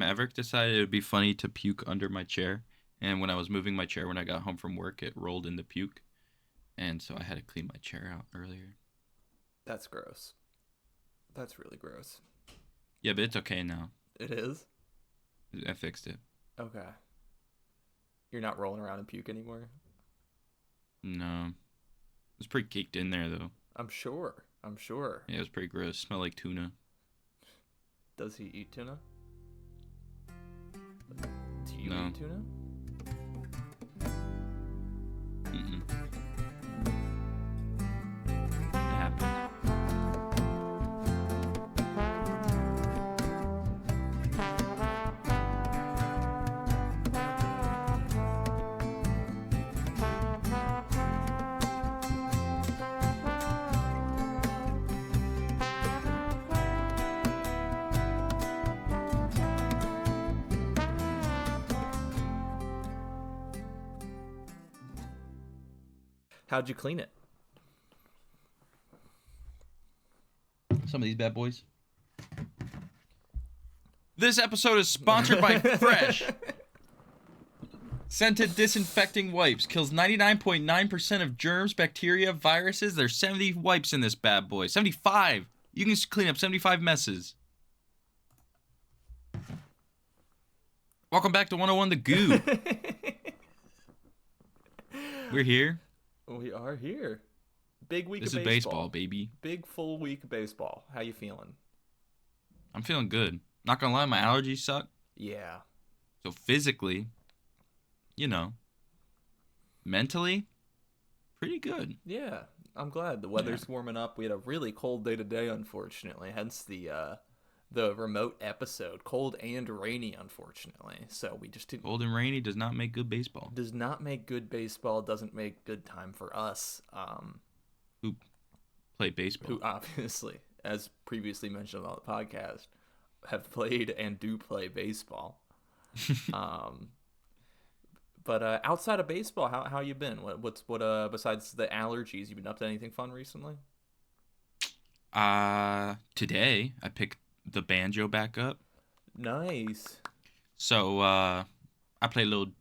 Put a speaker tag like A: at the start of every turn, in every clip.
A: Maverick decided it would be funny to puke under my chair. And when I was moving my chair when I got home from work, it rolled into puke. And so I had to clean my chair out earlier.
B: That's gross. That's really gross.
A: Yeah, but it's okay now.
B: It is?
A: I fixed it.
B: Okay. You're not rolling around in puke anymore?
A: No. It was pretty caked in there, though.
B: I'm sure.
A: Yeah, it was pretty gross. Smelled like tuna.
B: Does he eat tuna? Do you
A: No.
B: eat tuna?
A: Mm-mm. It happened.
B: How'd you clean it?
A: Some of these bad boys. This episode is sponsored by Fresh. Scented disinfecting wipes. Kills 99.9% of germs, bacteria, viruses. There's 70 wipes in this bad boy. 75. You can clean up 75 messes. Welcome back to 101 The Goob. We're here.
B: We are here. Big week
A: This
B: of
A: is baseball, baby.
B: Big full week of baseball. How you feeling?
A: I'm feeling good. Not gonna lie, my allergies suck.
B: Yeah.
A: So physically, mentally, pretty good.
B: Yeah. I'm glad. The weather's warming up. We had a really cold day today, unfortunately. Hence the remote episode. Cold and rainy, unfortunately. So we just didn't.
A: Cold and rainy does not make good baseball.
B: Does not make good baseball. Doesn't make good time for us.
A: Who play baseball?
B: Who obviously, as previously mentioned on the podcast, have played and do play baseball. But outside of baseball, how you been? What besides the allergies, you been up to anything fun recently?
A: Today I picked the banjo back up.
B: Nice.
A: So I played a little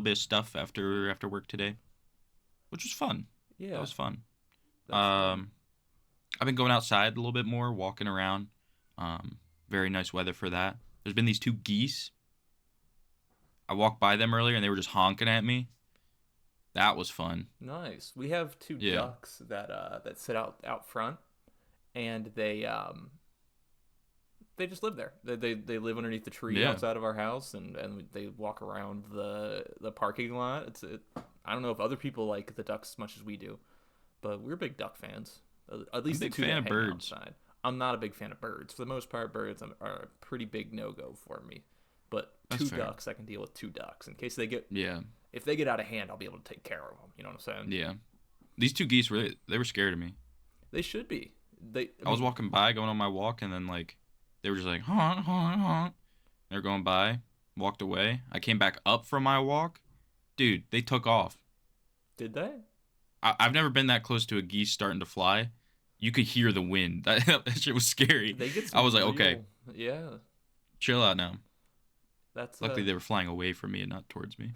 A: bit of stuff after work today, which was fun.
B: Yeah,
A: that was fun.
B: That's fun.
A: I've been going outside a little bit more, walking around. Very nice weather for that. There's been these two geese. I walked by them earlier and they were just honking at me. That was fun.
B: Nice. We have two ducks that sit out front, and they just live there. They live underneath the tree outside of our house, and they walk around the parking lot. I don't know if other people like the ducks as much as we do, but we're big duck fans. At least
A: I'm a big
B: the two
A: fan
B: that
A: of
B: hang
A: birds.
B: outside. I'm not a big fan of birds. For the most part, birds are a pretty big no-go for me. But
A: That's fair.
B: ducks, I can deal with two ducks. In case they get if they get out of hand, I'll be able to take care of them. You know what I'm saying?
A: Yeah. These two geese they were scared of me.
B: They should be.
A: I was walking by, going on my walk, and then they were just like honk, honk, honk. They were going by, walked away. I came back up from my walk, dude. They took off.
B: Did they?
A: I've never been that close to a geese starting to fly. You could hear the wind. That shit was scary.
B: They get
A: I was like, okay,
B: yeah.
A: chill out now.
B: That's
A: Luckily, they were flying away from me and not towards me.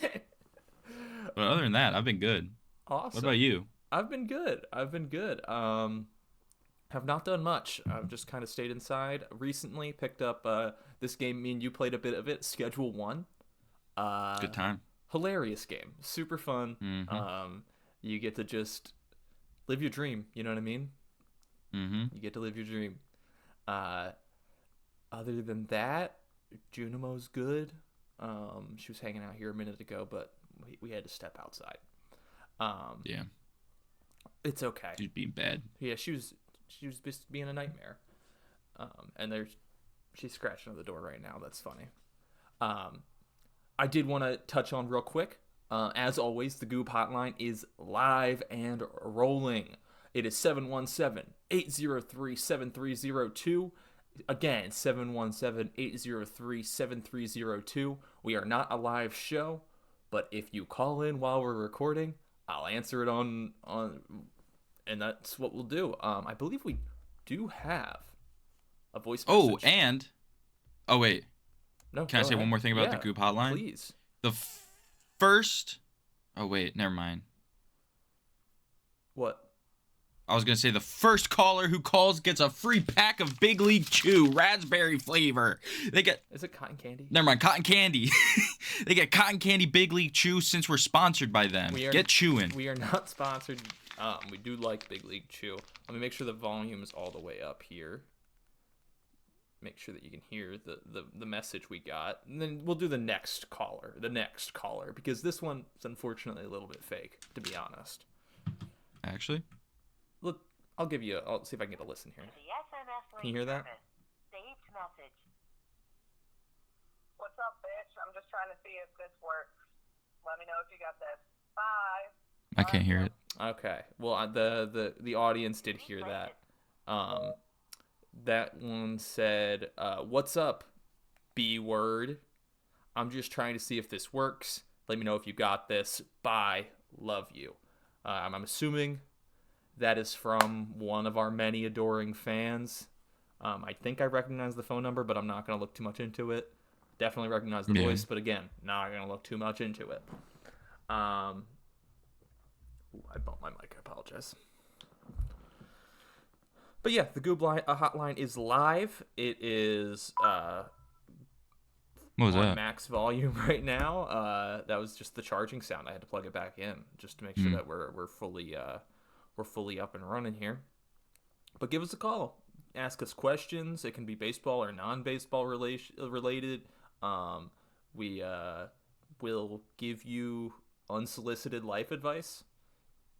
A: But other than that, I've been good.
B: Awesome.
A: What about you?
B: I've been good. Have not done much. I've just kind of stayed inside. Recently picked up this game. Me and you played a bit of it. Schedule 1.
A: Good time.
B: Hilarious game. Super fun.
A: Mm-hmm.
B: You get to just live your dream. You know what I mean?
A: Mm-hmm.
B: You get to live your dream. Other than that, Junimo's good. She was hanging out here a minute ago, but we had to step outside.
A: Yeah.
B: It's okay.
A: She's being bad.
B: Yeah, she was just being a nightmare. And she's scratching on the door right now. That's funny. I did want to touch on real quick. As always, the Goob Hotline is live and rolling. It is 717-803-7302. Again, 717-803-7302. We are not a live show, but if you call in while we're recording, I'll answer it on and that's what we'll do. I believe we do have a voice
A: Oh,
B: message.
A: and wait,
B: No,
A: can I
B: go
A: say
B: ahead.
A: one more thing about the
B: Yeah,
A: Goob Hotline?
B: please.
A: The first. Oh wait, never mind.
B: What?
A: I was gonna say the first caller who calls gets a free pack of Big League Chew raspberry flavor. They get.
B: Is it cotton candy?
A: Never mind, cotton candy. They get cotton candy Big League Chew since we're sponsored by them. Get chewing.
B: We are not sponsored. We do like Big League Chew. Let me make sure the volume is all the way up here. Make sure that you can hear the message we got. And then we'll do the next caller. Because this one is unfortunately a little bit fake, to be honest.
A: Actually?
B: Look, I'll see if I can get a listen here. Can you hear that?
C: What's up, bitch? I'm just trying to see if this works. Let me know if you got this. Bye.
A: I can't hear it.
B: Okay. Well, the audience did hear that. That one said, "What's up, B word? I'm just trying to see if this works. Let me know if you got this. Bye. Love you." I'm assuming that is from one of our many adoring fans. I think I recognize the phone number, but I'm not going to look too much into it. Definitely recognize the voice, but again, not going to look too much into it. I bumped my mic. I apologize. But yeah, the Goob Hotline is live. It is
A: What was
B: on
A: that?
B: max volume right now. That was just the charging sound. I had to plug it back in just to make sure that we're fully up and running here. But give us a call. Ask us questions. It can be baseball or non-baseball related. We will give you unsolicited life advice.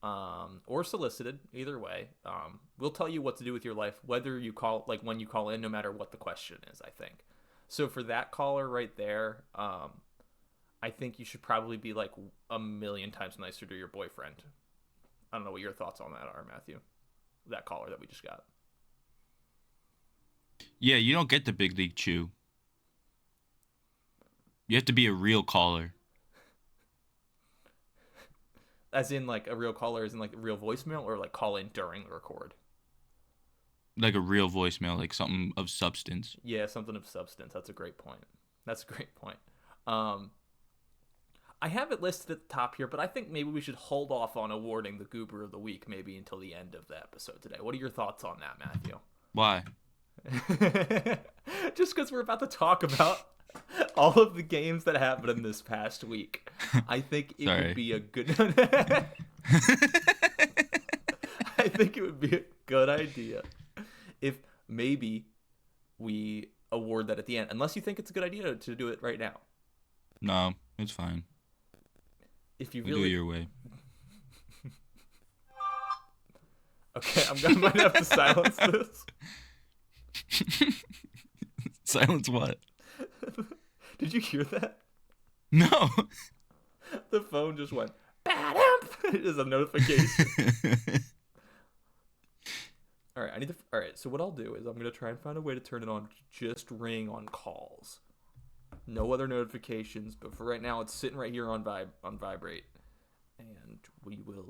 B: Or solicited, either way. We'll tell you what to do with your life, whether you call, like when you call in, no matter what the question is, I think. So for that caller right there, I think you should probably be like a million times nicer to your boyfriend. I don't know what your thoughts on that are, Matthew. That caller that we just got.
A: Yeah, you don't get the Big League Chew. You have to be a real caller.
B: As in like a real caller, as in like a real voicemail, or like call in during the record?
A: Like a real voicemail, like something of substance.
B: Yeah, something of substance. That's a great point. I have it listed at the top here, but I think maybe we should hold off on awarding the Goober of the Week maybe until the end of the episode today. What are your thoughts on that, Matthew?
A: Why?
B: Just because we're about to talk about all of the games that happened in this past week. I think it would be a good... I think it would be a good idea if maybe we award that at the end. Unless you think it's a good idea to do it right now.
A: No, it's fine.
B: If you
A: We'll
B: really...
A: do it your way.
B: Okay, I might have to silence this.
A: Silence what?
B: Did you hear that?
A: No.
B: The phone just went, "Ba-dum!" It is a notification. All right, so what I'll do is I'm going to try and find a way to turn it on to just ring on calls. No other notifications, but for right now it's sitting right here on vibrate. And we will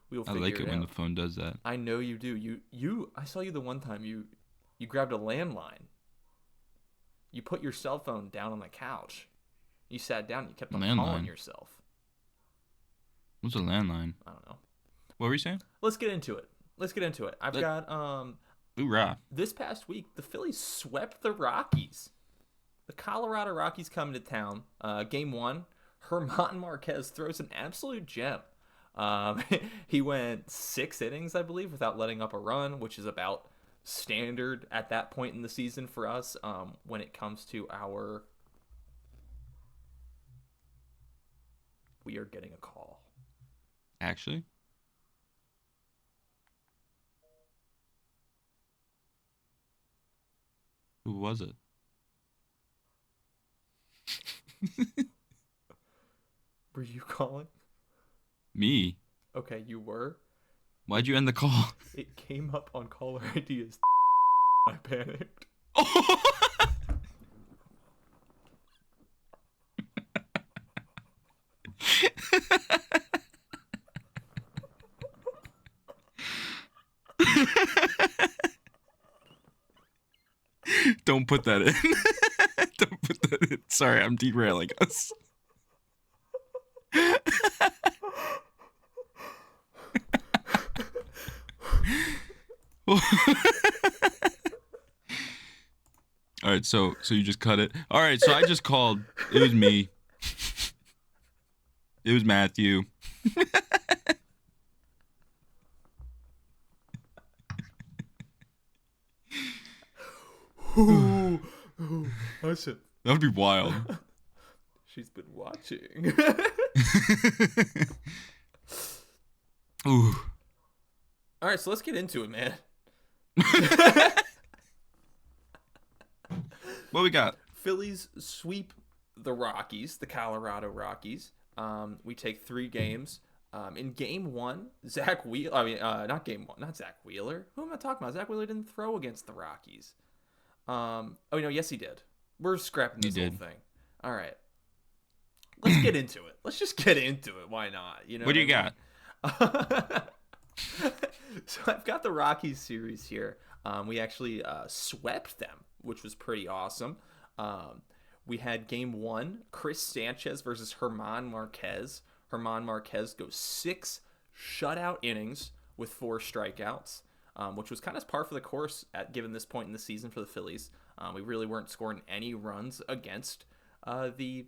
B: figure it out.
A: I like it when the phone does that.
B: I know you do. I saw you the one time you grabbed a landline. You put your cell phone down on the couch. You sat down and you kept on calling yourself.
A: What's a landline?
B: I don't know.
A: What were you saying?
B: Let's get into it. I've got
A: Hoorah.
B: this past week the Phillies swept the Rockies. The Colorado Rockies come to town. Game 1, Germán Marquez throws an absolute gem. He went 6 innings, I believe, without letting up a run, which is about standard at that point in the season for us when it comes to our... We are getting a call.
A: Actually? Who was it?
B: Were you calling?
A: Me?
B: Okay, you were.
A: Why'd you end the call?
B: It came up on caller ID as I panicked.
A: Don't put that in. Don't put that in. Sorry, I'm derailing us. All right, so you just cut it. All right, so I just called. It was me. It was Matthew.
B: I said,
A: That would be wild.
B: she's been watching.
A: Ooh.
B: All right, so let's get into it, man.
A: What we got?
B: Phillies sweep the Rockies, the Colorado Rockies. We take 3 games. In game 1, Zach Wheeler. I mean, not game 1, not Zach Wheeler. Who am I talking about? Zach Wheeler didn't throw against the Rockies. Oh no, yes he did. We're scrapping this whole thing. All right, let's get into it. Let's just get into it. Why not? You know.
A: What do you got?
B: So I've got the Rockies series here. We actually swept them, which was pretty awesome. We had game 1, Chris Sanchez versus German Marquez. German Marquez goes 6 shutout innings with 4 strikeouts, which was kind of par for the course given this point in the season for the Phillies. We really weren't scoring any runs against against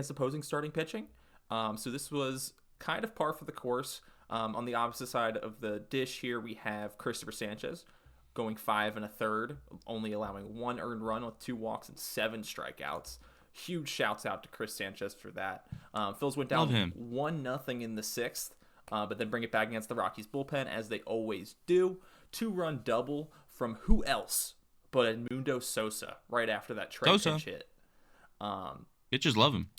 B: opposing starting pitching. So this was kind of par for the course. On the opposite side of the dish here, we have Christopher Sanchez going 5 1/3, only allowing 1 earned run with 2 walks and 7 strikeouts. Huge shouts out to Chris Sanchez for that. Phils went down 1-0 in the 6th, but then bring it back against the Rockies bullpen as they always do. 2-run double from who else but Edmundo Sosa right after that Trey pinch hit.
A: Bitches love him.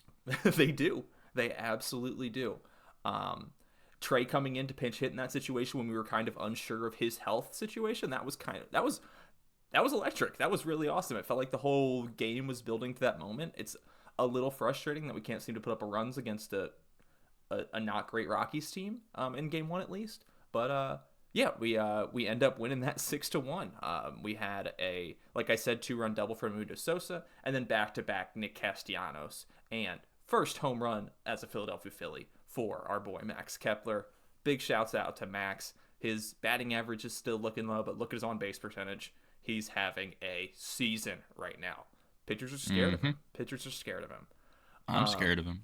B: They do. They absolutely do. Trey coming in to pinch hit in that situation when we were kind of unsure of his health situation, that was electric. That was really awesome. It felt like the whole game was building to that moment. It's a little frustrating that we can't seem to put up runs against a not great Rockies team in game 1 at least. But yeah, we end up winning that 6-1. We had like I said, 2-run double from Edmundo Sosa, and then back-to-back Nick Castellanos, and first home run as a Philadelphia Philly for our boy Max Kepler. Big shouts out to Max. His batting average is still looking low, but look at his on-base percentage. He's having a season right now. Pitchers are scared of him. Pitchers are scared of him.
A: I'm scared of him.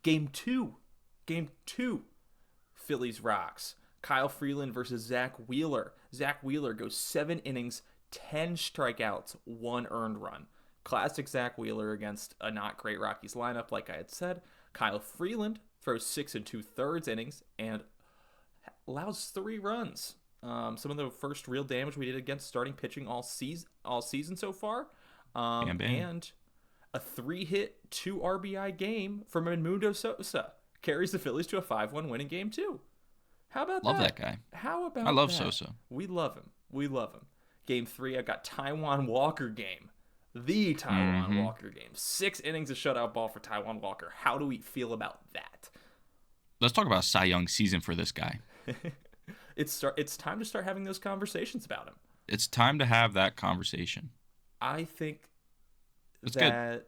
B: Game 2. Phillies rocks. Kyle Freeland versus Zach Wheeler. Zach Wheeler goes 7 innings, 10 strikeouts, 1 earned run. Classic Zach Wheeler against a not great Rockies lineup, like I had said. Kyle Freeland throws 6 2/3 innings and allows 3 runs. Some of the first real damage we did against starting pitching all season so far.
A: Bam, bam.
B: And a 3-hit, 2 RBI game from Edmundo Sosa carries the Phillies to a 5-1 win in game 2. How about
A: love
B: that?
A: That guy.
B: How about
A: I love
B: that?
A: Sosa.
B: We love him. Game 3, I got Taijuan Walker game. The Taijuan Walker game. 6 innings of shutout ball for Taijuan Walker. How do we feel about that?
A: Let's talk about Cy Young season for this guy.
B: It's time to start having those conversations about him.
A: It's time to have that conversation.
B: I think
A: That's
B: that
A: good.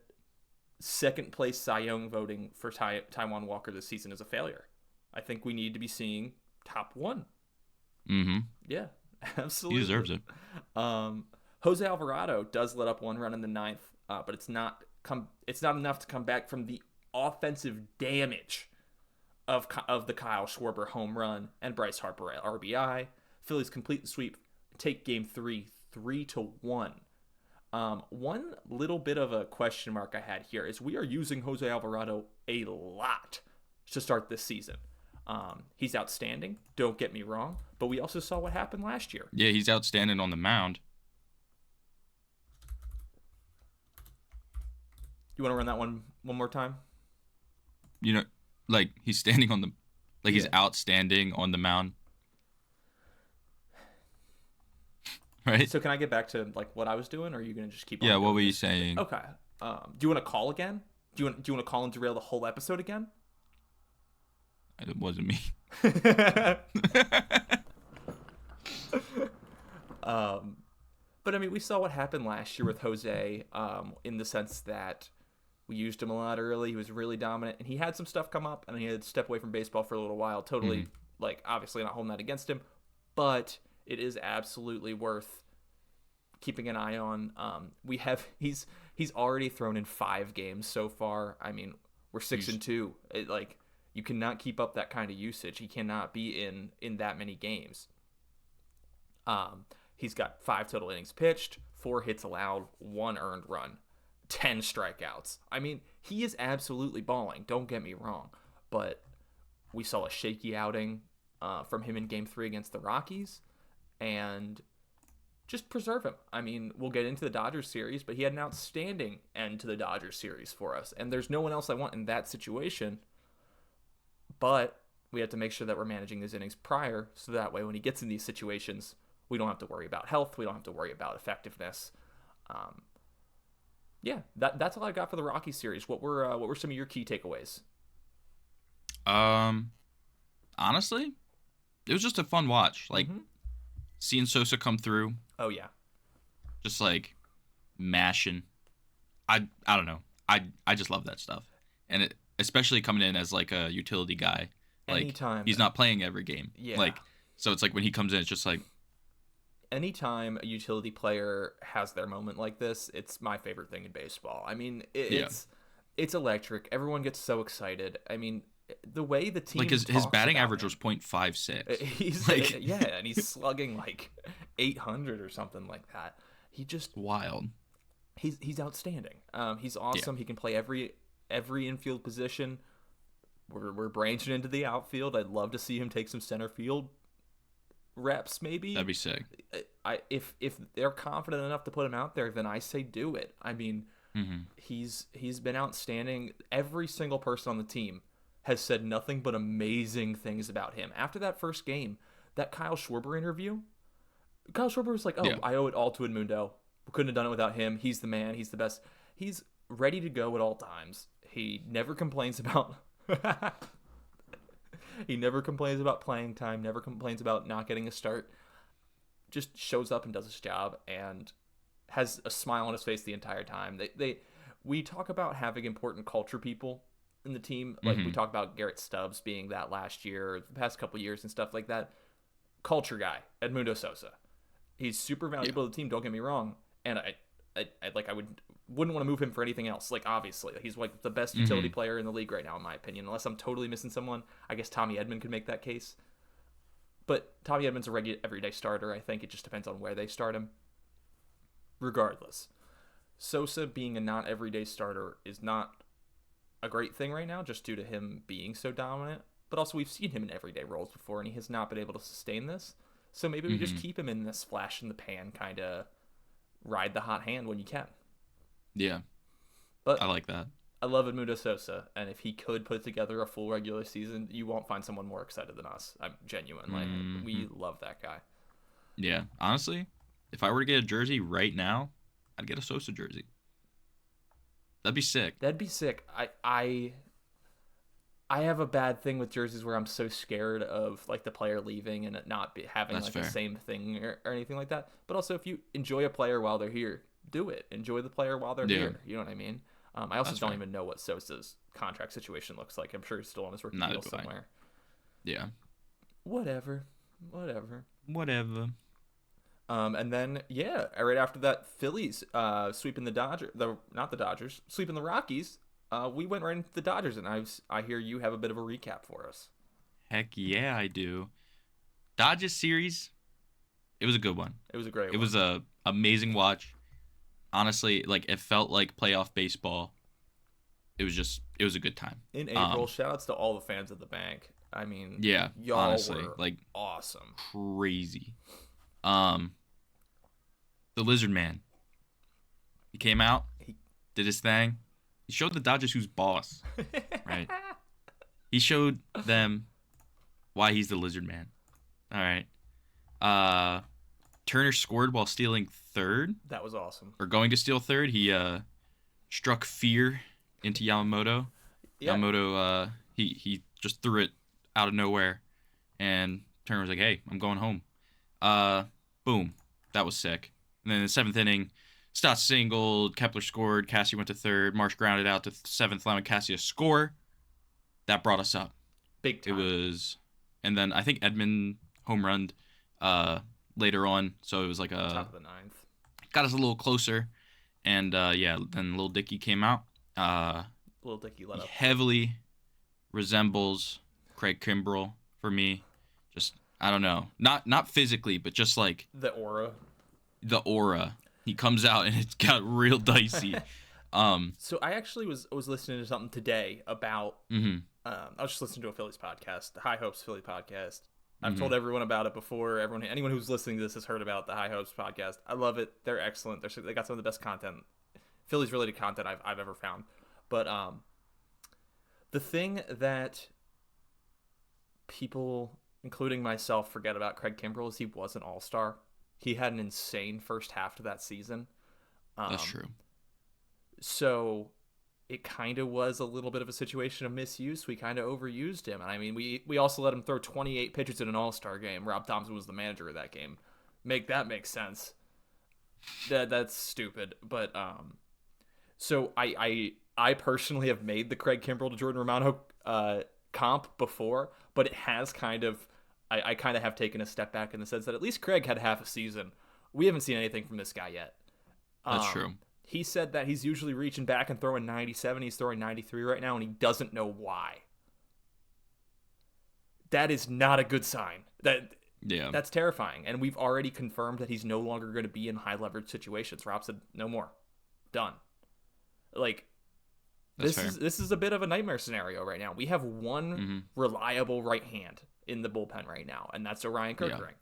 B: second place Cy Young voting for Taijuan Walker this season is a failure. I think we need to be seeing top 1.
A: Mm-hmm.
B: Yeah, absolutely.
A: He deserves it.
B: Jose Alvarado does let up 1 run in the 9th, but it's not enough to come back from the offensive damage of the Kyle Schwarber home run and Bryce Harper RBI. Phillies complete the sweep, take game 3, 3-1. One little bit of a question mark I had here is we are using Jose Alvarado a lot to start this season. He's outstanding, don't get me wrong, but we also saw what happened last year.
A: Yeah, he's outstanding on the mound.
B: You want to run that one more time?
A: You know, like he's standing on the, like he's outstanding on the mound. Right?
B: So can I get back to like what I was doing, or are you gonna just keep on?
A: Yeah, what
B: doing
A: were you
B: this?
A: saying?
B: Okay. Do you want to call again? Do you want to call and derail the whole episode again?
A: It wasn't me.
B: But I mean, we saw what happened last year with Jose, in the sense that we used him a lot early. He was really dominant, and he had some stuff come up, and he had to step away from baseball for a little while. Totally, like, obviously not holding that against him, but it is absolutely worth keeping an eye on. He's already thrown in 5 games so far. I mean, we're 6-2. Like, you cannot keep up that kind of usage. He cannot be in that many games. He's got 5 total innings pitched, 4 hits allowed, 1 earned run, 10 strikeouts. I mean, he is absolutely balling. Don't get me wrong, but we saw a shaky outing from him in Game 3 against the Rockies, and just preserve him. I mean, we'll get into the Dodgers series, but he had an outstanding end to the Dodgers series for us, and there's no one else I want in that situation. But we have to make sure that we're managing his innings prior, so that way when he gets in these situations, we don't have to worry about health. We don't have to worry about effectiveness. Yeah, that's all I got for the Rockies series. What were some of your key takeaways?
A: Honestly, it was just a fun watch. Like, seeing Sosa come through.
B: Oh yeah,
A: just like mashing. I don't know. I just love that stuff, and it, especially coming in as like a utility guy. Like,
B: anytime
A: he's not playing every game.
B: Yeah.
A: Like, so it's like when he comes in, it's just like.
B: Anytime a utility player has their moment like this, it's my favorite thing in baseball. I mean, it's electric. Everyone gets so excited. I mean, the way the team,
A: like, his batting average was .56.
B: He's
A: like,
B: and he's slugging like 800 or something like that. He just
A: wild.
B: He's outstanding. He's awesome. He can play every infield position. We're branching into the outfield. I'd love to see him take some center field reps, maybe.
A: That'd be sick.
B: If they're confident enough to put him out there, then I say do it. I mean, he's been outstanding. Every single person on the team has said nothing but amazing things about him. After that first game, that Kyle Schwarber interview, Kyle Schwarber was like, I owe it all to Edmundo. We couldn't have done it without him. He's the man. He's the best. He's ready to go at all times. He never complains about He never complains about playing time, never complains about not getting a start. Just shows up and does his job and has a smile on his face the entire time. We talk about having important culture people in the team. Like, we talk about Garrett Stubbs being that last year, the past couple years and stuff like that. Culture guy, Edmundo Sosa. He's super valuable to the team, don't get me wrong. And I wouldn't want to move him for anything else. Like, obviously, he's like the best utility player in the league right now, in my opinion. Unless I'm totally missing someone, I guess Tommy Edman could make that case. But Tommy Edman's a regular everyday starter. I think it just depends on where they start him. Regardless, Sosa being a not everyday starter is not a great thing right now, just due to him being so dominant. But also, we've seen him in everyday roles before, and he has not been able to sustain this. So maybe we just keep him in this flash in the pan kind of ride the hot hand when you can.
A: Yeah,
B: but
A: I like that.
B: I love Edmundo Sosa, and if he could put together a full regular season, you won't find someone more excited than us. I'm genuine. Like, we love that guy.
A: Yeah, honestly, if I were to get a jersey right now, I'd get a Sosa jersey. That'd be sick.
B: That'd be sick. I have a bad thing with jerseys where I'm so scared of like the player leaving and it not having
A: That's
B: like
A: fair.
B: the same thing or anything like that. But also, if you enjoy a player while they're here, do it. Enjoy the player while they're here. You know what I mean? I also don't even know what Sosa's contract situation looks like. I'm sure he's still on his rookie deal somewhere.
A: Yeah.
B: Whatever. And then, right after that, Phillies sweeping sweeping the Rockies. We went right into the Dodgers, and I hear you have a bit of a recap for us.
A: Heck yeah, I do. Dodgers series, it was a good one.
B: It was a great one.
A: It was a amazing watch. Honestly, like, it felt like playoff baseball. It was a good time.
B: In April, shout-outs to all the fans at the bank. I mean,
A: yeah,
B: y'all
A: honestly,
B: were
A: like,
B: awesome.
A: Crazy. The Lizard Man. He came out, did his thing. He showed the Dodgers who's boss, right? He showed them why he's the Lizard Man. All right. Turner scored while stealing third.
B: That was awesome.
A: Or going to steal third. He struck fear into Yamamoto. Yeah. Yamamoto, he just threw it out of nowhere, and Turner was like, "Hey, I'm going home." Boom. That was sick. And then in the 7th inning, Stott singled, Kepler scored, Cassie went to third, Marsh grounded out to 7th, allowing Cassie a score. That brought us up.
B: Big time.
A: It was, and then I think Edmund home run later on, so it was like
B: top of the 9th.
A: Got us a little closer, and then Lil Dicky came out.
B: Lil Dicky let up.
A: Heavily resembles Craig Kimbrell for me. Just I don't know, not physically, but just like
B: the aura.
A: He comes out and it's got real dicey.
B: So I actually was listening to something today about. I was just listening to a Phillies podcast, the High Hopes Philly podcast. I've told everyone about it before. Anyone who's listening to this has heard about the High Hopes podcast. I love it. They're excellent. They got some of the best content, Phillies related content I've ever found. But the thing that people, including myself, forget about Craig Kimbrell is he was an all-star. He had an insane first half to that season.
A: That's true.
B: So it kind of was a little bit of a situation of misuse. We kind of overused him. And I mean, we also let him throw 28 pitches in an all-star game. Rob Thompson was the manager of that game. Make sense. That's stupid. But so I personally have made the Craig Kimbrell to Jordan Romano comp before, but it has kind of I kind of have taken a step back in the sense that at least Craig had half a season. We haven't seen anything from this guy yet.
A: That's true.
B: He said that he's usually reaching back and throwing 97. He's throwing 93 right now, and he doesn't know why. That is not a good sign. That's terrifying. And we've already confirmed that he's no longer going to be in high leverage situations. Rob said, no more. Done. Like, this is a bit of a nightmare scenario right now. We have one reliable right hand in the bullpen right now, and that's Orion Kerkering.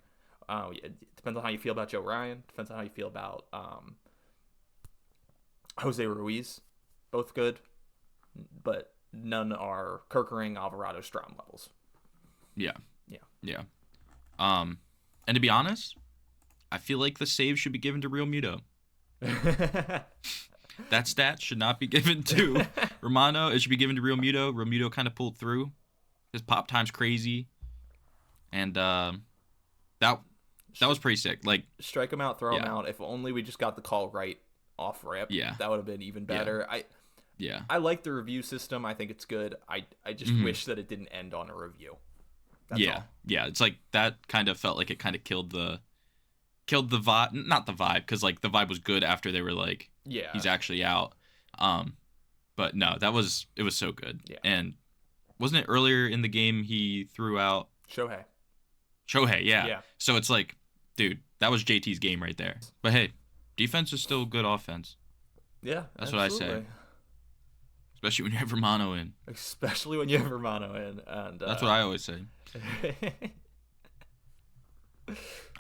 B: It depends on how you feel about Joe Ryan. Depends on how you feel about Jose Ruiz. Both good, but none are Kerkering, Alvarado, Strom levels.
A: Yeah. And to be honest, I feel like the save should be given to Real Muto. That stat should not be given to Romano. It should be given to Real Muto. Real Muto kind of pulled through. His pop time's crazy. And that was pretty sick. Like, strike
B: him out, throw him out. If only we just got the call right off rip.
A: Yeah.
B: That would have been even better. I like the review system. I think it's good. I just wish that it didn't end on a review. That's all.
A: Yeah. It's like that kind of felt like it kind of killed the vibe. Not the vibe, because like the vibe was good after they were like, he's actually out. But no, it was so good.
B: Yeah.
A: And wasn't it earlier in the game he threw out Shohei, yeah. So it's like, dude, that was JT's game right there. But hey, defense is still good offense.
B: Yeah,
A: that's absolutely what I say. Especially when you have Romano in.
B: And
A: that's what I always say.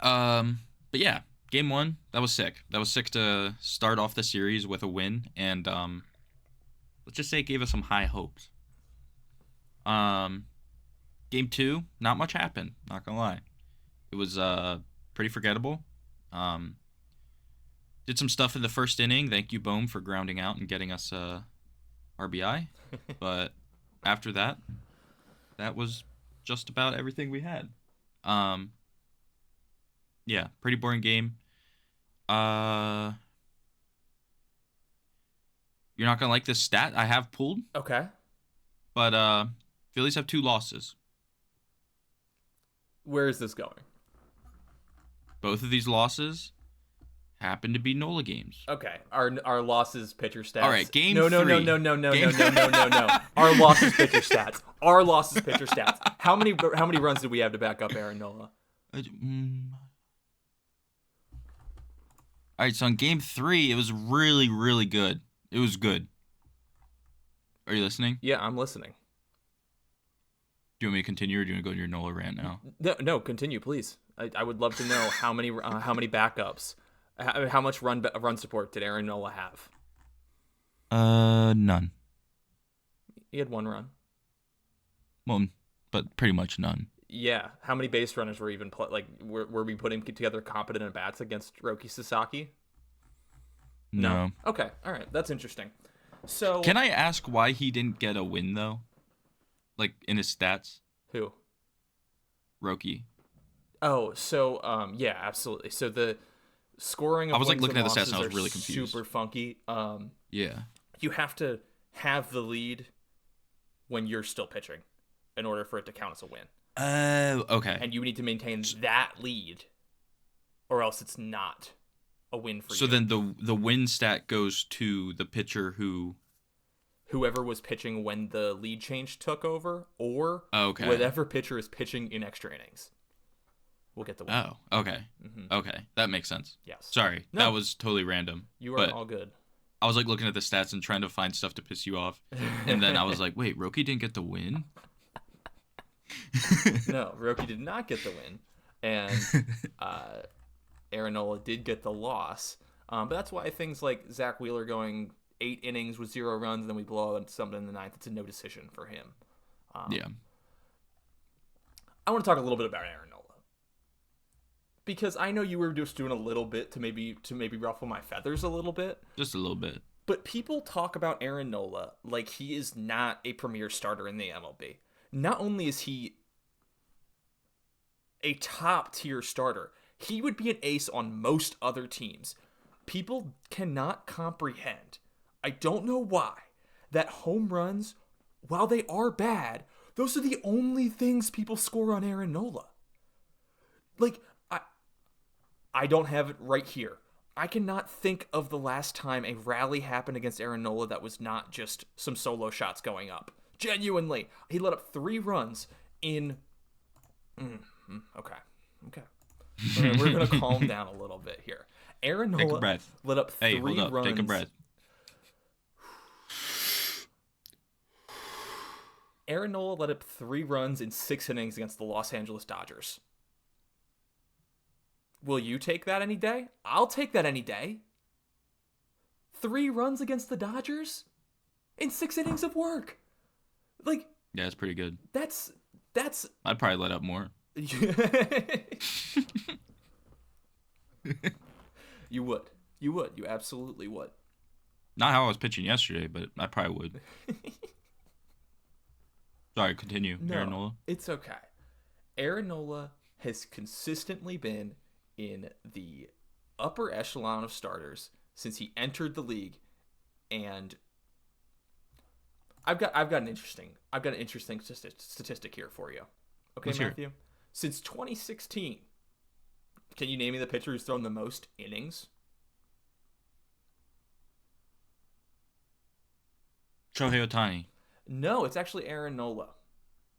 A: But yeah, game 1, that was sick. That was sick to start off the series with a win, and let's just say it gave us some high hopes. Game 2, not much happened, not gonna lie. It was pretty forgettable. Did some stuff in the first inning. Thank you, Bohm, for grounding out and getting us RBI. But after that was just about everything we had. Yeah, pretty boring game. You're not gonna like this stat I have pulled.
B: Okay.
A: But Phillies have 2 losses.
B: Where is this going?
A: Both of these losses happen to be NOLA games.
B: Okay. Our losses pitcher stats.
A: All right, game 3.
B: No. Our losses pitcher stats. How many runs did we have to back up Aaron Nola?
A: All right, so in game 3, it was really, really good. It was good. Are you listening?
B: Yeah, I'm listening.
A: Do you want me to continue, or do you want to go to your NOLA rant now?
B: No, continue, please. I would love to know how many backups, how much run support did Aaron Nola have?
A: None.
B: He had 1 run.
A: Well, but pretty much none.
B: Yeah. How many base runners were even were we putting together competent at bats against Roki Sasaki?
A: No.
B: Okay. All right. That's interesting. So
A: can I ask why he didn't get a win though? Like in his stats?
B: Who?
A: Roki.
B: Oh, so yeah, absolutely. So scoring of
A: I was like
B: wins
A: looking
B: and
A: at the stats
B: losses
A: and I was
B: are
A: really confused.
B: super funky.
A: Yeah.
B: You have to have the lead when you're still pitching in order for it to count as a win.
A: Okay.
B: And you need to maintain that lead, or else it's not a win for you.
A: So then the win stat goes to the pitcher
B: whoever was pitching when the lead change took over, or
A: Okay.
B: whatever pitcher is pitching in extra innings will get the win.
A: Oh, okay. Okay. That makes sense.
B: Yes.
A: Sorry.
B: No.
A: That was totally random.
B: You are
A: but
B: all good.
A: I was like looking at the stats and trying to find stuff to piss you off. And then I was like, wait, Roki didn't get the win?
B: No, Roki did not get the win. And Aaron Nola did get the loss. But that's why things like Zach Wheeler going 8 innings with 0 runs, and then we blow out something in the 9th. It's a no decision for him.
A: Yeah.
B: I want to talk a little bit about Aaron Nola, because I know you were just doing a little bit to maybe ruffle my feathers a little bit.
A: Just a little bit.
B: But people talk about Aaron Nola like he is not a premier starter in the MLB. Not only is he a top tier starter, he would be an ace on most other teams. People cannot comprehend, I don't know why, that home runs, while they are bad, those are the only things people score on Aaron Nola. Like, I don't have it right here. I cannot think of the last time a rally happened against Aaron Nola that was not just some solo shots going up. Genuinely. He let up 3 runs in... Okay. We're going to calm down a little bit here. Aaron Nola
A: Take a breath.
B: let up 3
A: hold up.
B: runs.
A: Take a breath.
B: Aaron Nola let up 3 runs in 6 innings against the Los Angeles Dodgers. Will you take that any day? I'll take that any day. 3 runs against the Dodgers in 6 innings of work. Like,
A: Yeah, it's pretty good.
B: that's
A: I'd probably let up more.
B: You would. You absolutely would.
A: Not how I was pitching yesterday, but I probably would. Sorry, continue.
B: No,
A: Aaron Nola.
B: it's okay. Aaron Nola has consistently been in the upper echelon of starters since he entered the league, and I've got an interesting statistic here for you. Okay,
A: Let's hear it.
B: Matthew. Since 2016, can you name me the pitcher who's thrown the most innings?
A: Shohei Ohtani.
B: No, it's actually Aaron Nola.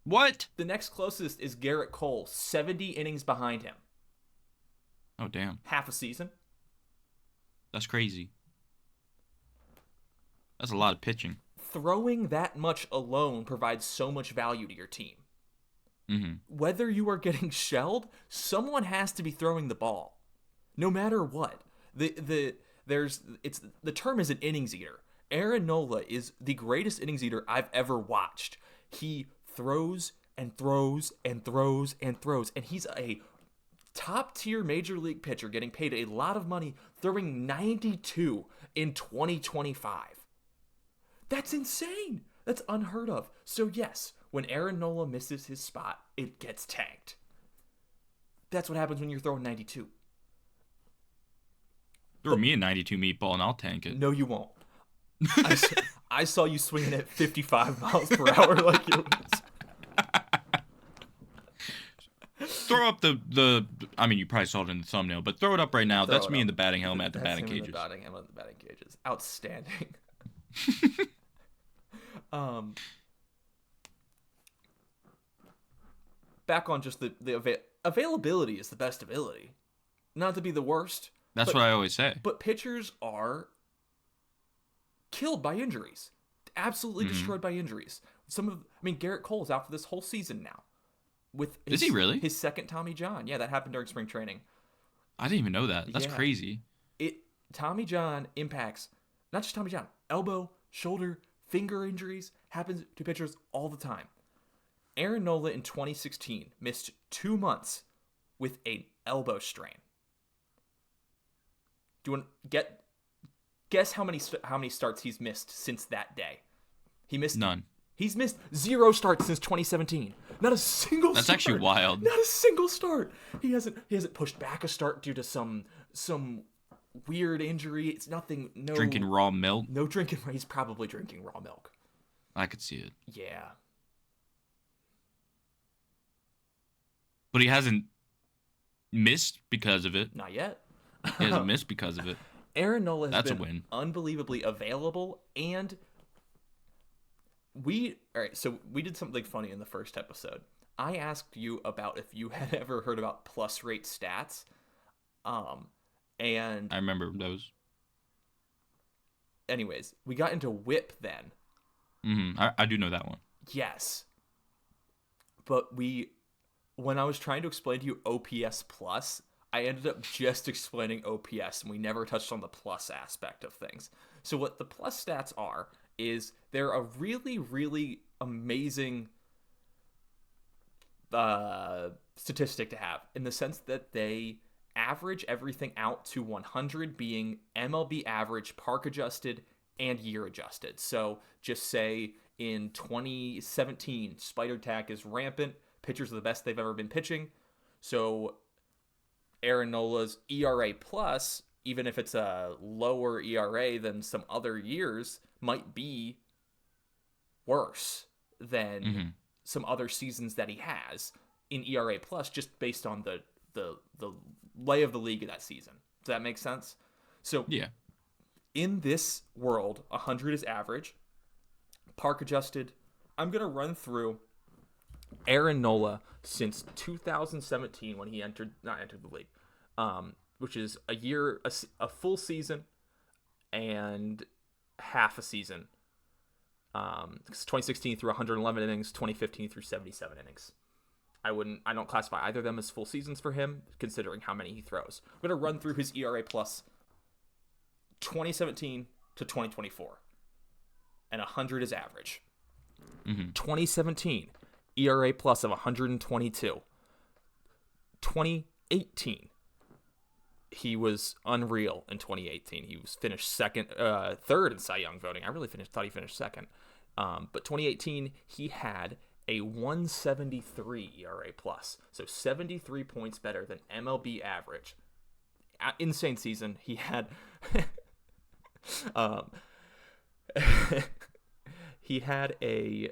A: What?
B: The next closest is Garrett Cole, 70 innings behind him.
A: Oh, damn.
B: Half a season.
A: That's crazy. That's a lot of pitching.
B: Throwing that much alone provides so much value to your team.
A: Mm-hmm.
B: Whether you are getting shelled, someone has to be throwing the ball, no matter what. The term is an innings eater. Aaron Nola is the greatest innings eater I've ever watched. He throws and throws and throws and throws, and he's a top tier major league pitcher getting paid a lot of money, throwing 92 in 2025. That's insane. That's unheard of. So yes, when Aaron Nola misses his spot, it gets tanked. That's what happens when you're throwing 92.
A: Throw me a 92 meatball and I'll tank it.
B: No, you won't. I saw you swinging at 55 miles per hour like you was.
A: Throw up the. I mean, you probably saw it in the thumbnail, but throw it up right now. That's me in the batting helmet at the batting cages.
B: Batting helmet at the batting cages. Outstanding. Back on just the availability is the best ability. Not to be the worst.
A: That's what I always say.
B: But pitchers are killed by injuries. Absolutely destroyed by injuries. Garrett Cole's out for this whole season now.
A: Is he really?
B: His second Tommy John. Yeah, that happened during spring training.
A: I didn't even know that. That's crazy.
B: Tommy John impacts not just Tommy John, elbow, shoulder, finger injuries happens to pitchers all the time. Aaron Nola in 2016 missed 2 months with an elbow strain. Do you want to guess how many starts he's missed since that day? He missed
A: none.
B: He's missed 0 starts since 2017. Not a single start.
A: That's actually wild.
B: Not a single start. He hasn't pushed back a start due to some weird injury. It's nothing. No
A: Drinking raw milk.
B: No drinking. He's probably drinking raw milk.
A: I could see it.
B: Yeah.
A: But he hasn't missed because of it.
B: Not yet.
A: He hasn't missed because of it.
B: Aaron Nola has
A: That's a
B: been
A: win.
B: unbelievably available, and so we did something funny in the first episode. I asked you about if you had ever heard about plus rate stats. And
A: I remember those.
B: Anyways, we got into whip then.
A: I do know that one.
B: Yes. But when I was trying to explain to you OPS plus, I ended up just explaining OPS, and we never touched on the plus aspect of things. So what the plus stats are is they're a really, really amazing statistic to have, in the sense that they average everything out to 100, being MLB average, park adjusted, and year adjusted. So just say in 2017, spider tack is rampant. Pitchers are the best they've ever been pitching. So Aaron Nola's ERA plus, even if it's a lower ERA than some other years, might be worse than some other seasons that he has in ERA plus, just based on the lay of the league of that season. Does that make sense? So
A: yeah,
B: in this world, 100 is average, park adjusted. I'm gonna run through Aaron Nola since 2017, when he not entered the league, which is a full season and half a season. 2016 through 111 innings, 2015 through 77 innings. I don't classify either of them as full seasons for him, considering how many he throws. I'm going to run through his ERA plus 2017 to 2024. And 100 is average. 2017, ERA plus of 122. 2018, he was unreal in 2018. He was finished third in Cy Young voting. I really thought he finished second. But 2018, he had a 173 ERA plus, so 73 points better than MLB average. Insane season. He had he had a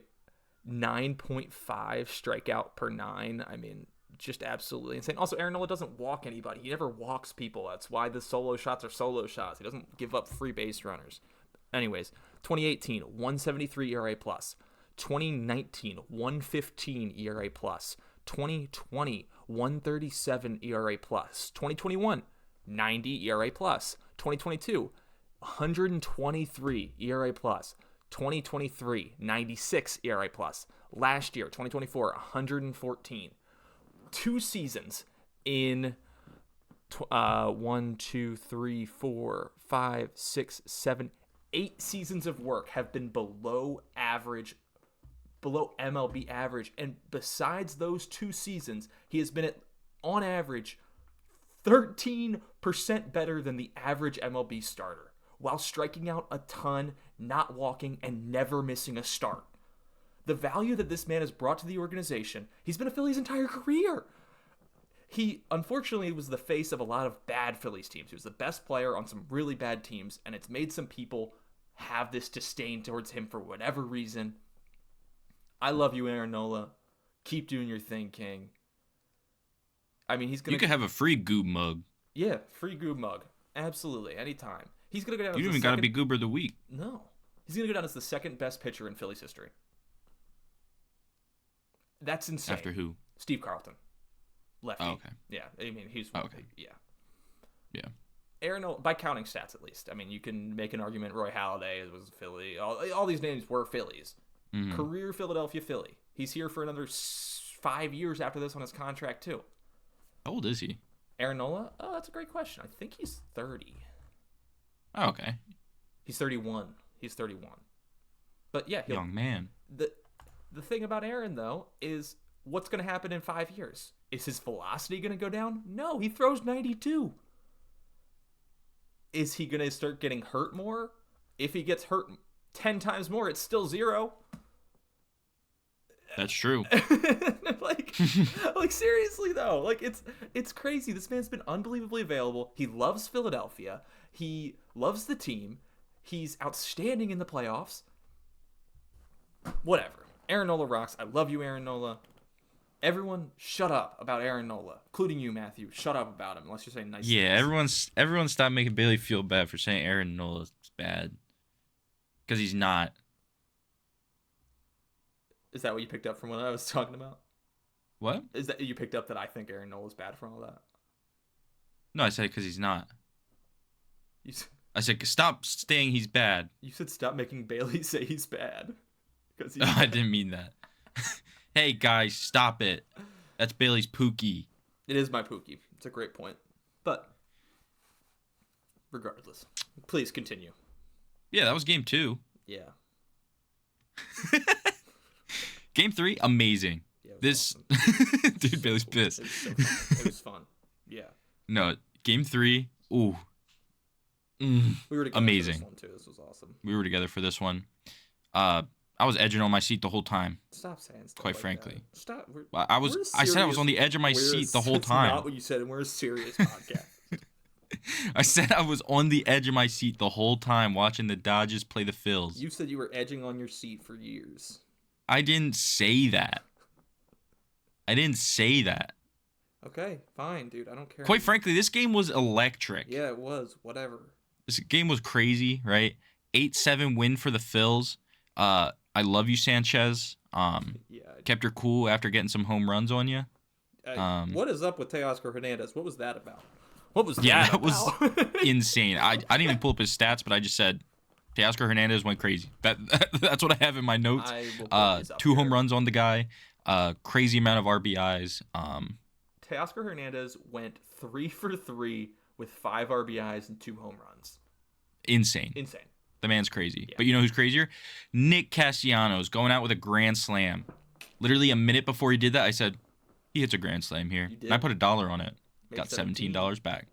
B: 9.5 strikeout per 9. I mean, just absolutely insane. Also, Aaron Nola doesn't walk anybody. He never walks people. That's why the solo shots are solo shots. He doesn't give up free base runners. Anyways, 2018, 173 ERA plus. 2019, 115 ERA plus. 2020, 137 ERA plus. 2021, 90 ERA plus. 2022, 123 ERA plus. 2023, 96 ERA plus. Last year, 2024, 114. 2 seasons in 1, 2, 3, 4, 5, 6, 7, 8 seasons of work have been below MLB average. And besides those 2 seasons, he has been on average 13% better than the average MLB starter, while striking out a ton, not walking, and never missing a start. The value that this man has brought to the organization, he's been a Phillies entire career. He, unfortunately, was the face of a lot of bad Phillies teams. He was the best player on some really bad teams, and it's made some people have this disdain towards him for whatever reason. I love you, Aaron Nola. Keep doing your thing, King. I mean,
A: You could have a free Goob mug.
B: Yeah, free Goob mug. Absolutely, anytime. He's going to go down
A: You don't even got to be Goober of the week.
B: No. He's going to go down as the second best pitcher in Phillies history. That's insane.
A: After who?
B: Steve Carlton. Lefty.
A: Oh, okay.
B: Yeah, I mean, he's...
A: Okay.
B: Yeah. Aaron Nola, by counting stats at least. I mean, you can make an argument Roy Halladay was a Philly. All these names were Phillies. Career Philadelphia Philly. He's here for another 5 years after this on his contract, too.
A: How old is he?
B: Aaron Nola? Oh, that's a great question. I think he's 30.
A: Oh, okay.
B: He's 31. But yeah,
A: Young man.
B: The thing about Aaron, though, is what's going to happen in 5 years? Is his velocity going to go down? No, he throws 92. Is he going to start getting hurt more? If he gets hurt 10 times more, it's still 0.
A: That's true.
B: like, like seriously though, like it's crazy. This man's been unbelievably available. He loves Philadelphia. He loves the team. He's outstanding in the playoffs. Whatever. Aaron Nola rocks. I love you, Aaron Nola. Everyone, shut up about Aaron Nola, including you, Matthew. Shut up about him, unless you're saying nice things.
A: Everyone stop making Bailey feel bad for saying Aaron Nola's bad. Because he's not.
B: Is that what you picked up from what I was talking about?
A: What?
B: Is that you picked up that I think Aaron Nola's bad for all that?
A: No, I said because he's not.
B: You
A: I said stop saying he's bad.
B: you said stop making Bailey say he's bad. Because
A: I didn't mean that. Hey guys, stop it. That's Bailey's Pookie.
B: It is my Pookie. It's a great point. But regardless, please continue.
A: Yeah, that was game 2.
B: Yeah.
A: Game 3, amazing.
B: Yeah,
A: This
B: awesome.
A: dude, Bailey's pissed.
B: It was so fun. It was fun. Yeah.
A: No, game 3. Ooh.
B: We were together
A: amazing.
B: for this one too. This was awesome.
A: We were together for this one. I was edging on my seat the whole time.
B: Stop saying stuff.
A: Quite
B: like
A: frankly.
B: that. Stop.
A: I said I was on the edge of my seat the whole time.
B: That's not what you said, and we're a serious podcast.
A: I said I was on the edge of my seat the whole time watching the Dodgers play the Phillies.
B: You said you were edging on your seat for years.
A: I didn't say that.
B: Okay, fine, dude. I don't care.
A: Quite frankly, this game was electric.
B: Yeah, it was. Whatever.
A: This game was crazy, right? 8-7 win for the Phils. I love you, Sanchez.
B: Yeah.
A: Kept her cool after getting some home runs on you.
B: What is up with Teoscar Hernandez? What was that about? What was
A: Yeah,
B: that
A: was
B: about?
A: insane. I didn't even pull up his stats, but I just said Teoscar Hernandez went crazy. That's what I have in my notes.
B: I will pull these up
A: 2 home
B: here.
A: runs on the guy. Crazy amount of RBIs.
B: Teoscar Hernandez went 3 for 3 with 5 RBIs and 2 home runs.
A: Insane.
B: Insane.
A: The man's crazy.
B: Yeah.
A: But you know who's crazier? Nick Castellanos going out with a grand slam. Literally a minute before he did that, I said, he hits a grand slam here.
B: You did.
A: And I put $1 on it.
B: Made
A: Got
B: $17.
A: $17 back.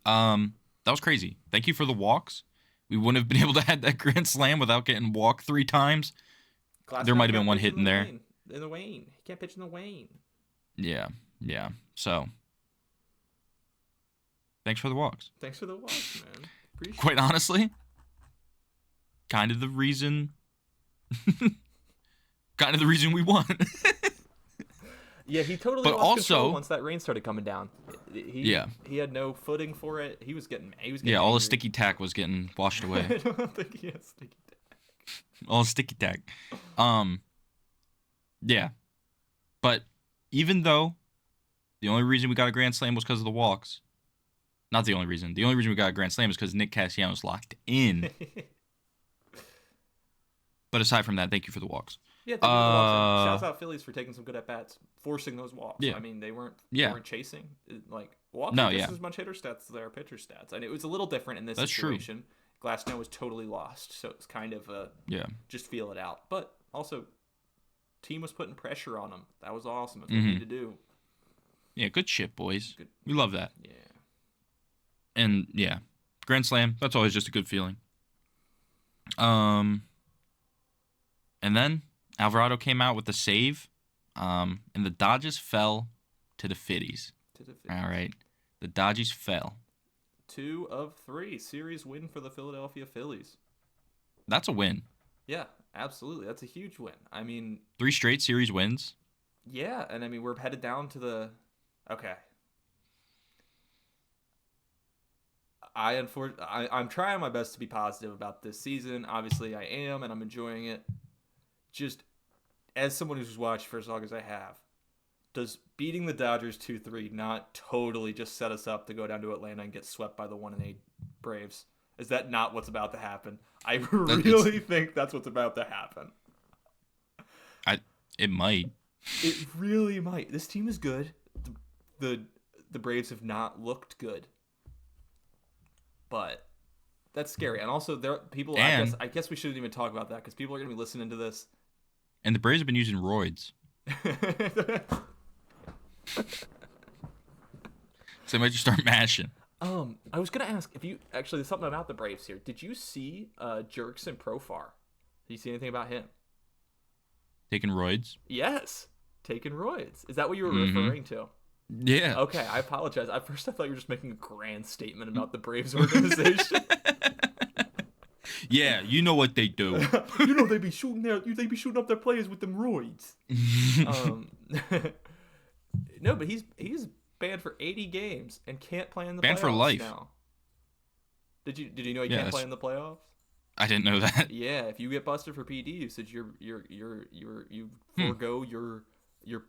A: That was crazy. Thank you for the walks. We wouldn't have been able to have that grand slam without getting walked 3 times. There might have been one hit in there.
B: In the Wayne. He can't pitch in the Wayne.
A: Yeah. So, thanks for the walks.
B: Thanks for the watch, man. Appreciate
A: Quite honestly, kind of the reason we won.
B: Yeah, he totally
A: But
B: lost control
A: also-
B: once that rain started coming down. He had no footing for it. He was getting
A: Yeah, all
B: angry.
A: the sticky tack was getting washed
B: I
A: away.
B: don't think he has sticky tack.
A: All the sticky tack. Yeah. But even though the only reason we got a grand slam was because of the walks, not the only reason. The only reason we got a grand slam is because Nick Castellanos locked in. But aside from that, thank you for the walks.
B: Yeah, thank you for the walks. Shouts out Phillies for taking some good at bats, forcing those walks.
A: Yeah.
B: I mean, they weren't chasing. Like walks
A: No,
B: are just
A: yeah.
B: as much hitter stats as they are pitcher stats, and it was a little different in this
A: That's true.
B: situation. Glasnow was totally lost, so it was kind of just feel it out. But also, team was putting pressure on him. That was awesome. That's what we need to do.
A: Yeah, good shit, boys.
B: Good.
A: We love that.
B: Yeah.
A: And yeah, grand slam. That's always just a good feeling. And then Alvarado came out with the save, and the Dodgers fell to the Phillies. All right, the Dodgers fell.
B: 2 of 3 series win for the Philadelphia Phillies.
A: That's a win.
B: Yeah, absolutely. That's a huge win. I mean,
A: 3 straight series wins.
B: yeah, and I mean we're headed down to the. Okay. I'm trying my best to be positive about this season. Obviously, I am, and I'm enjoying it. Just as someone who's watched for as long as I have, does beating the Dodgers 2-3 not totally just set us up to go down to Atlanta and get swept by the 1-8 Braves? Is that not what's about to happen? I really think that's what's about to happen.
A: It might.
B: It really might. This team is good. The Braves have not looked good. But that's scary. And also there people I guess we shouldn't even talk about that because people are going to be listening to this.
A: And the Braves have been using roids. So they might just start mashing.
B: I was going to ask if you actually there's something about the Braves here. Did you see Jerks and Profar? Did you see anything about him?
A: Taking roids.
B: Yes, taking roids. Is that what you were
A: Mm-hmm.
B: referring to?
A: Yeah.
B: Okay, I apologize. At first, I thought you were just making a grand statement about the Braves organization.
A: Yeah, you know what they do.
B: You know they be shooting up their players with them roids. Um, no, but he's banned for 80 games and can't play in the
A: Banned for
B: playoffs
A: life.
B: now. Did you know he
A: Yeah,
B: can't play in the playoffs?
A: I didn't know that.
B: Yeah, if you get busted for PD usage, you forego your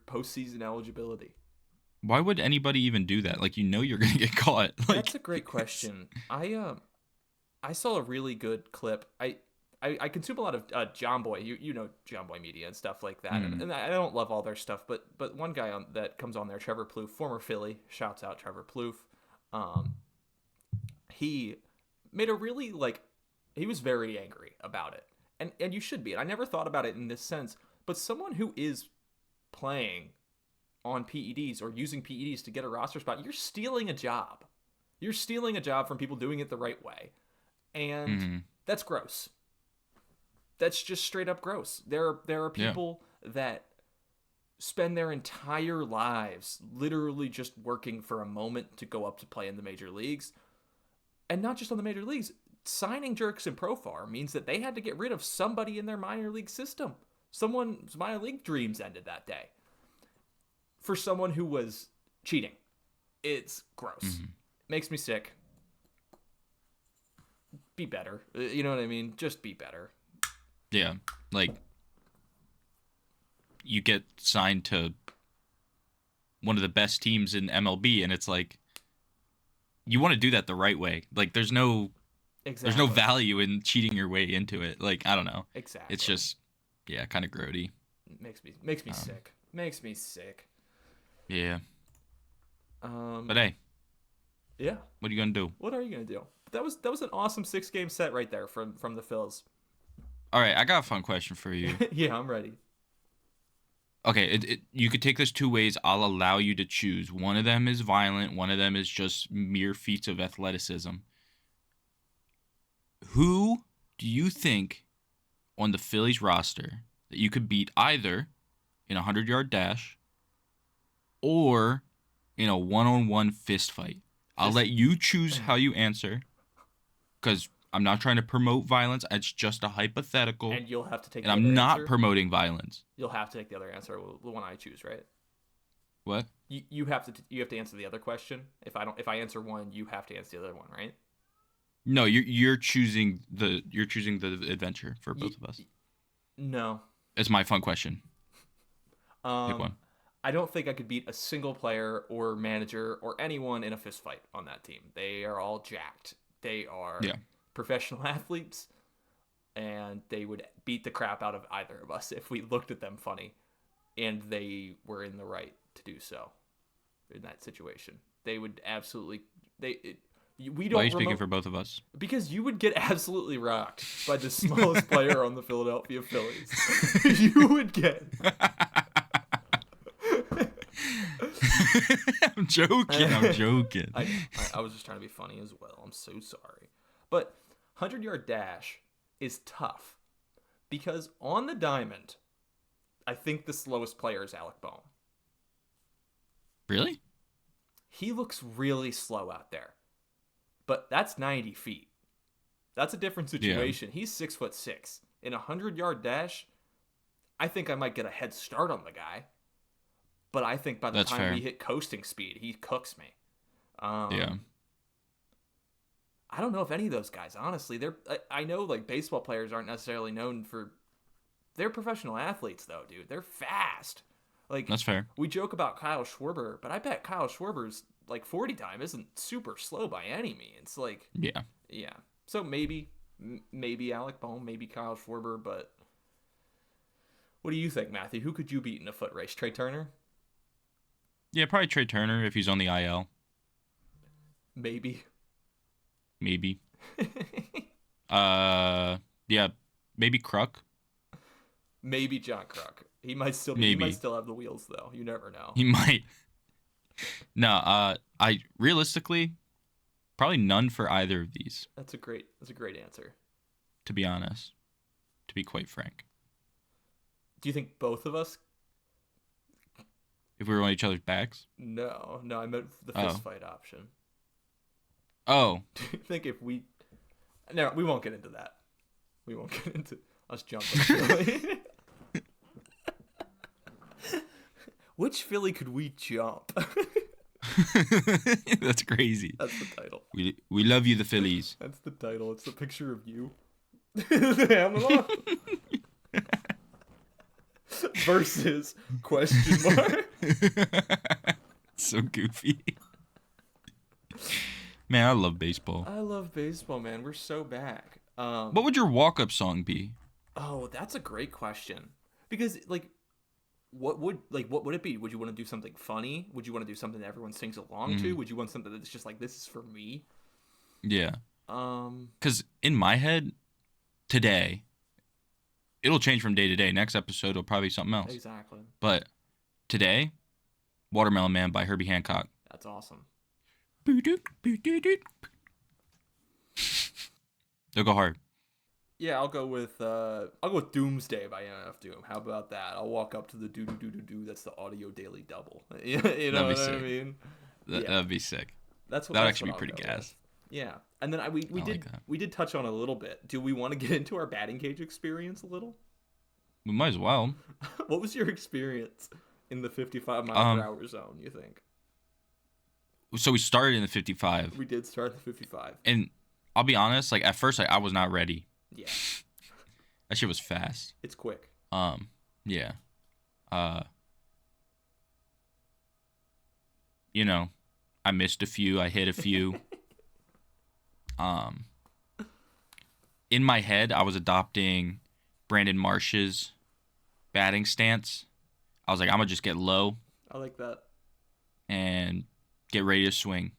B: postseason eligibility.
A: Why would anybody even do that? Like, you're gonna get caught. Like,
B: That's a great question. I saw a really good clip. I consume a lot of John Boy, you know John Boy Media and stuff like that, and I don't love all their stuff, but one guy that comes on there, Trevor Plouffe, former Philly, shouts out Trevor Plouffe. He made a really he was very angry about it, and you should be. And I never thought about it in this sense, but someone who is playing on PEDs or using PEDs to get a roster spot, you're stealing a job. You're stealing a job from people doing it the right way. And that's gross. That's just straight up gross. There are people that spend their entire lives literally just working for a moment to go up to play in the major leagues. And not just on the major leagues. Signing jerks in Profar means that they had to get rid of somebody in their minor league system. Someone's minor league dreams ended that day. For someone who was cheating. It's gross. Makes me sick. Be better. You know what I mean? Just be better.
A: yeah, like, you get signed to one of the best teams in MLB, and it's like, you want to do that the right way. Like, there's no value in cheating your way into it. Like, I don't know.
B: Exactly.
A: It's just, kind of grody.
B: Makes me sick. Makes me sick.
A: Yeah. But hey,
B: yeah.
A: what are you gonna do?
B: What are you gonna do? That was an awesome 6-game set right there from the Phils.
A: All right, I got a fun question for you.
B: Yeah, I'm ready.
A: Okay, you could take this two ways. I'll allow you to choose. One of them is violent. One of them is just mere feats of athleticism. Who do you think on the Phillies roster that you could beat either in a 100-yard dash or in a one-on-one fist fight? I'll let you choose how you answer, because I'm not trying to promote violence. It's just a hypothetical.
B: And you'll have to take
A: and
B: the
A: I'm
B: other
A: not
B: answer.
A: promoting violence.
B: You'll have to take the other answer, the one I choose, right?
A: What?
B: You have to answer the other question. If I answer one, you have to answer the other one, right?
A: No, you're choosing the adventure for both of us.
B: No.
A: It's my fun question. Pick one.
B: I don't think I could beat a single player or manager or anyone in a fist fight on that team. They are all jacked. They are professional athletes, and they would beat the crap out of either of us if we looked at them funny, and they were in the right to do so in that situation. They would absolutely... We don't.
A: Why are you speaking for both of us?
B: Because you would get absolutely rocked by the smallest player on the Philadelphia Phillies. You would get...
A: I'm joking.
B: I was just trying to be funny as well. I'm so sorry. But 100-yard dash is tough because on the diamond, I think the slowest player is Alec Bohm.
A: Really?
B: He looks really slow out there. But that's 90 feet. That's a different situation. Yeah. He's 6'6". In a 100-yard dash, I think I might get a head start on the guy. But I think by the time we hit coasting speed, he cooks me.
A: Yeah.
B: I don't know if any of those guys, honestly. I know baseball players aren't necessarily known for... They're professional athletes, though, dude. They're fast.
A: That's fair.
B: We joke about Kyle Schwarber, but I bet Kyle Schwarber's 40 time isn't super slow by any means. Yeah. So maybe Alec Bohm, maybe Kyle Schwarber, but what do you think, Matthew? Who could you beat in a foot race? Trey Turner?
A: Yeah, probably Trey Turner if he's on the IL.
B: Maybe.
A: Yeah, maybe Kruk.
B: Maybe John Kruk. He might still have the wheels though. You never know.
A: He might. No, I realistically probably none for either of these.
B: That's a great answer.
A: To be honest. To be quite frank.
B: Do you think both of us?
A: If we were on each other's backs?
B: No, I meant the fist fight option.
A: Oh.
B: Do you think if we... No, we won't get into that. We won't get into us jumping Philly. Which Philly could we jump?
A: That's crazy.
B: That's the title.
A: We love you, the Phillies.
B: That's the title. It's the picture of you. Helmet on. Versus question mark.
A: So goofy. Man, I love baseball.
B: I love baseball, man. We're so back.
A: What would your walk-up song be?
B: Oh, that's a great question. Because like, what would it be? Would you want to do something funny? Would you want to do something that everyone sings along to? Would you want something that's just like, this is for me?
A: Yeah. Because in my head, today, it'll change from day to day. Next episode will probably be something else.
B: Exactly.
A: But today, Watermelon Man by Herbie Hancock.
B: That's awesome.
A: They'll go hard.
B: Yeah, I'll go with Doomsday by MF Doom. How about that? I'll walk up to the do. That's the audio daily double. You know what I mean?
A: That'd be sick.
B: That would
A: actually be pretty gas.
B: Yeah, and then we did touch on it a little bit. Do we want to get into our batting cage experience a little?
A: We might as well.
B: What was your experience in the 55 mile per hour zone? You think?
A: So we started in the 55.
B: We did start in the 55.
A: And I'll be honest, like at first, I was not ready.
B: Yeah.
A: That shit was fast.
B: It's quick.
A: Yeah. You know, I missed a few. I hit a few. In my head, I was adopting Brandon Marsh's batting stance. I was like, I'm gonna just get low.
B: I like that.
A: And get ready to swing.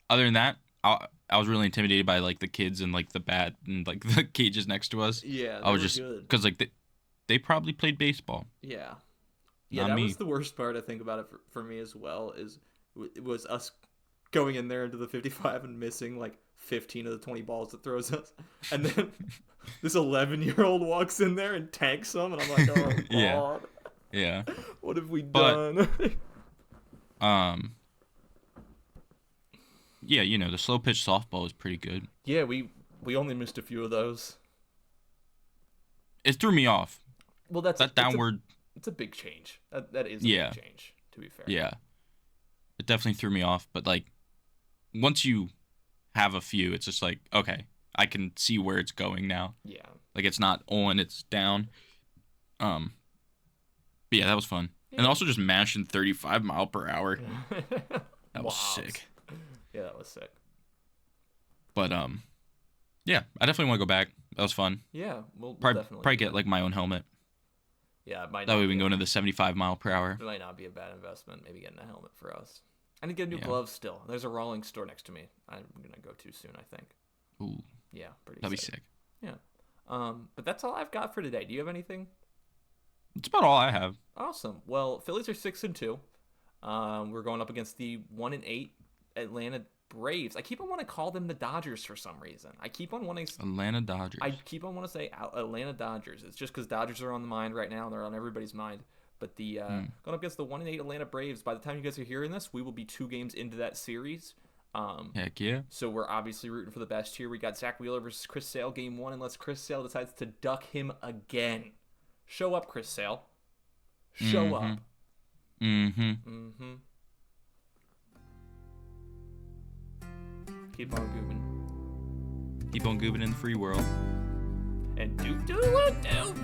A: Other than that, I was really intimidated by like the kids and like the bat and like the cages next to us.
B: Yeah,
A: I was just because like they probably played baseball.
B: Yeah,
A: Not
B: that
A: me.
B: was the worst part. I think about it for me as well. It was us going in there into the 55 and missing like 15 of the 20 balls it throws us, and then this 11-year-old walks in there and tanks them, and I'm like, oh god,
A: yeah.
B: What have we done?
A: Yeah, you know, the slow pitch softball is pretty good.
B: Yeah, we only missed a few of those.
A: It threw me off.
B: Well, that's
A: downward.
B: It's a big change. That is a big change, to be fair.
A: Yeah, it definitely threw me off. But like, once you have a few, it's just like, okay, I can see where it's going now.
B: Yeah.
A: Like it's not on, it's down. But yeah, that was fun. Yeah. And also just mashing 35 mile per hour. That was sick.
B: Yeah, that was sick.
A: But yeah, I definitely want to go back. That was fun.
B: Yeah, we'll
A: probably get like my own helmet.
B: Yeah, it might.
A: That way we can go into the 75 mile per hour.
B: It might not be a bad investment. Maybe getting a helmet for us. I need to get new gloves still. There's a Rawlings store next to me. I'm gonna go to soon, I think.
A: Ooh.
B: Yeah, pretty.
A: That'd be sick.
B: Yeah. But that's all I've got for today. Do you have anything?
A: That's about all I have.
B: Awesome. Well, Phillies are 6-2. We're going up against the 1-8 Atlanta Braves. I keep on wanting to call them the Dodgers for some reason. I keep on wanting
A: Atlanta Dodgers.
B: I keep on wanting to say Atlanta Dodgers. It's just because Dodgers are on the mind right now. They're on everybody's mind. But the going up against the 1-8 Atlanta Braves. By the time you guys are hearing this, we will be 2 games into that series.
A: Heck yeah.
B: So we're obviously rooting for the best here. We got Zach Wheeler versus Chris Sale game 1, unless Chris Sale decides to duck him again. Show up, Chris Sale. Show up. Keep on goobing.
A: Keep on goobing in the free world.
B: And do what do.